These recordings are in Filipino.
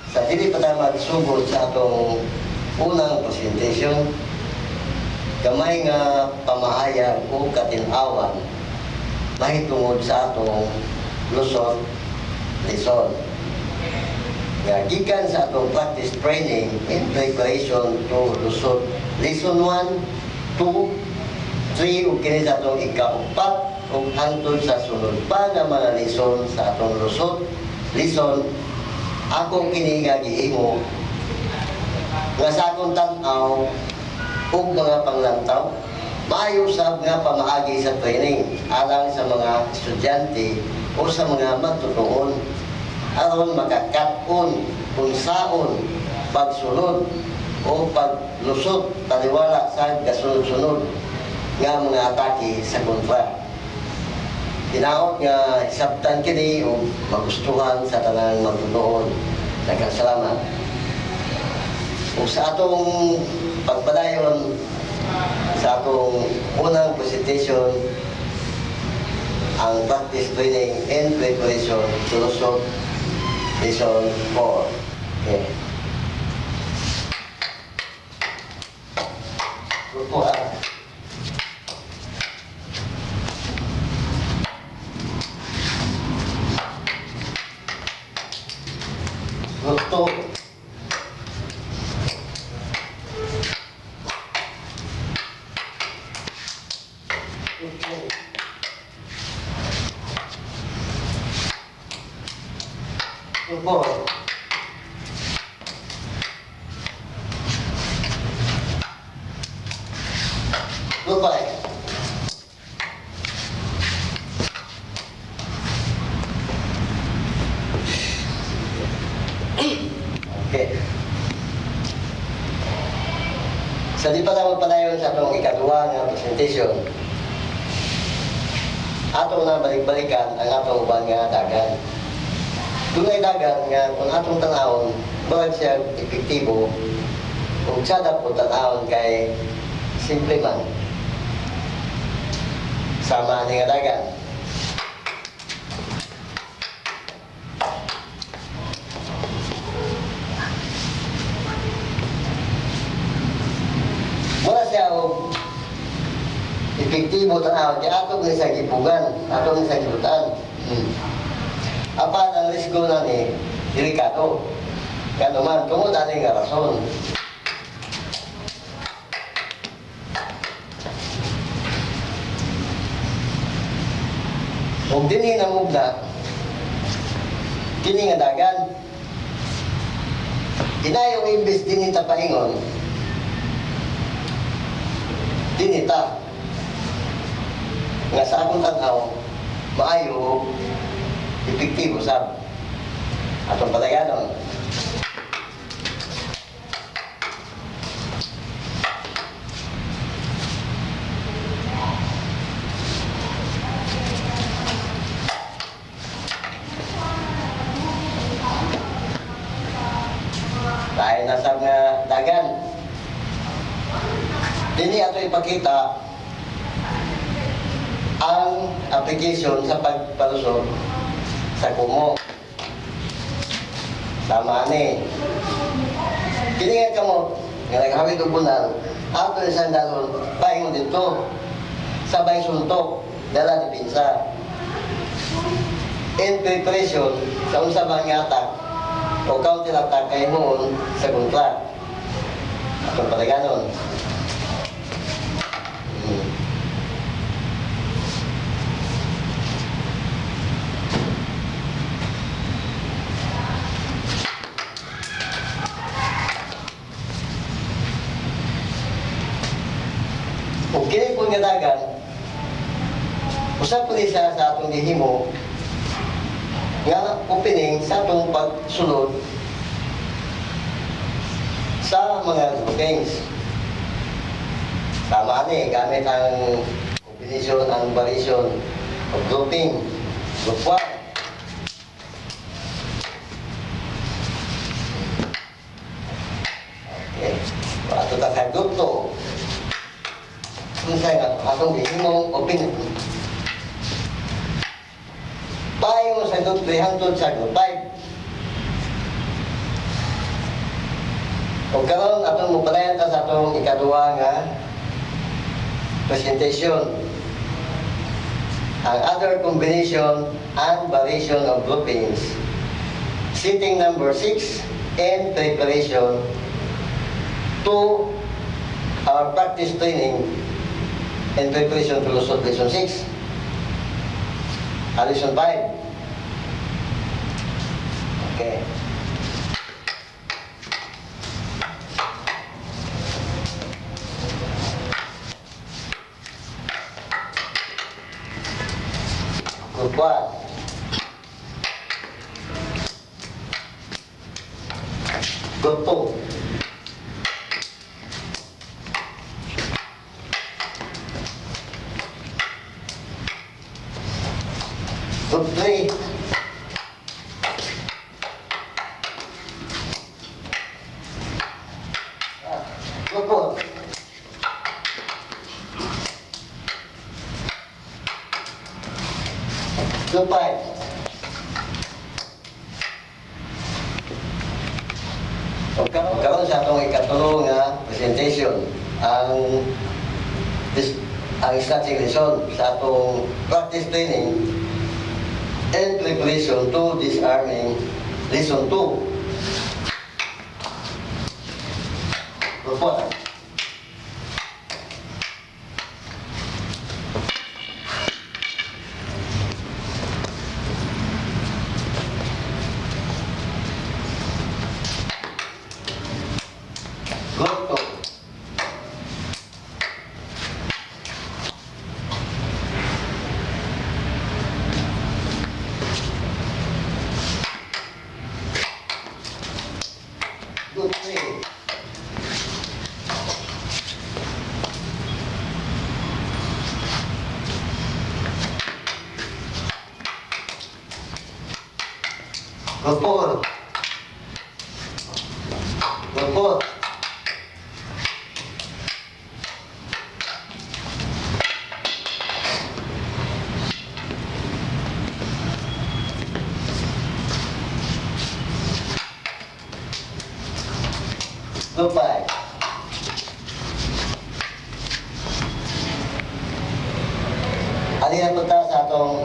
Sa dili pa tayo magsugod sa atong unang presentation, gamay nga pamahayag o katinawan mahitungod sa atong Luzon lesson. Nga gikan sa atong practice training in preparation to Luzon lesson 1, 2, 3 ug kini sa atong ika-4 ug hangtod sa sunod pa nga mga lesson sa atong Luzon lesson. Akong kini nga gihimo nga sa akong tan-aw ug mga panglantaw maayo sab nga pamaagi sa training alang sa mga estudyante o sa mga matutuon aron makakat-on kung saon pagsulod o paglusot taliwala sa kasunod-sunod nga mga atake sa kontra. Tinaot nga hisabtan kini o magustuhan sa tanang magtutuon. Daghang salamat. Kung sa atong pagpadayon sa atong unang presentation, ang practice training and preparation to Luzon lesson 4. Okay. Grupo A. Gusto Grupo Grupo Okay. Sa di pa tayo padayon sa itong ikaduwa nga presentation, atong na balik-balikan ang atong uban nga dagan. Dunay dagan nga kung atong tanawon, bakit siya epektibo, kung siya dapat tanawon kay simple man. Sama ni nga dagan. Wala siya o epektibo tanawon, kaya atong ni sa gipugan, atong ni sa gibutan. Apan ang risiko na ni delikado. Kaya naman, tungod ani nga rason. Kung dini na mugna, kini nga dagan, inayong imbes dini tapaingon, dini ta, nga sa akong tanaw, maayo, epektibo sab atong pataganon. Dahil nasa nga dagan, dini ato ipakita ang application sa pagpalusot sa kumo. Sama ni. Kini nga kamo, nga naghawid og bunan, ato isang dalon, paingon dito. Sabay suntok, dala di pinsa. In preparation, sa unsa ba nga attack, o counter attack kay noon sa kontra. Atong pataganon. Kung kini po nga dagan, usap po siya sa atong gihimo nga opening sa atong pagsulod sa mga groupings. Tama ni, gamit ang combination, ang variation of grouping. Group 1. Okay. Ato ta sa group 2. Saya atong gihimong opinion. Payo sa group 3 hangtod sa group 5. O karon atong mupadayon ta sa atong ikaduha nga presentation. Ang other combination and variation of groupings. Sitting number 6 in preparation to our practice training in preparation to Lusot Lesson 6. Lesson 5. Okay. Group 1. Group 2. Group 3. Group 4. Group 5. Karon sa atong ikatulo nga presentation ang starting lesson sa atong practice training and preparation to disarming lesson 2. Report. Group 2. Group 3. Group 4. Group 4. Group 5. Alin po ta sa atong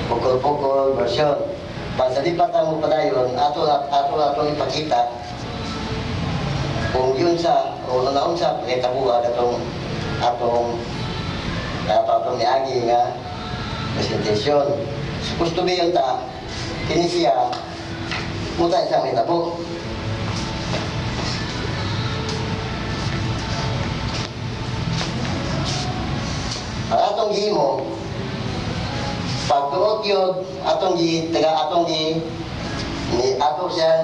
pukol-pukol version. Pagsalipat ang padayon, atong ipakita kung yun sa, o naon sa pakitabuha atong niagi nga presentation. Supposed to be yun ta, kini siya, muta isang hitabo. Ang atong gihimo, pagtuot yun, atong siya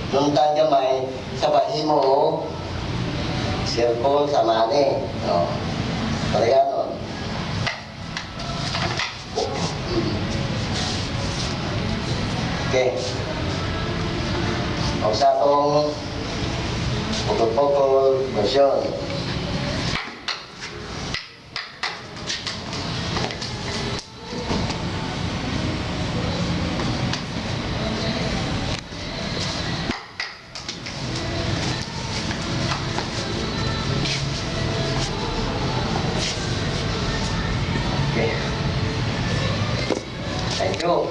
nuntang gamay sa bahimo o circle sa mani. No? Kaya nun. Okay. O sa atong pukul-pukul version. Okay. Thank you.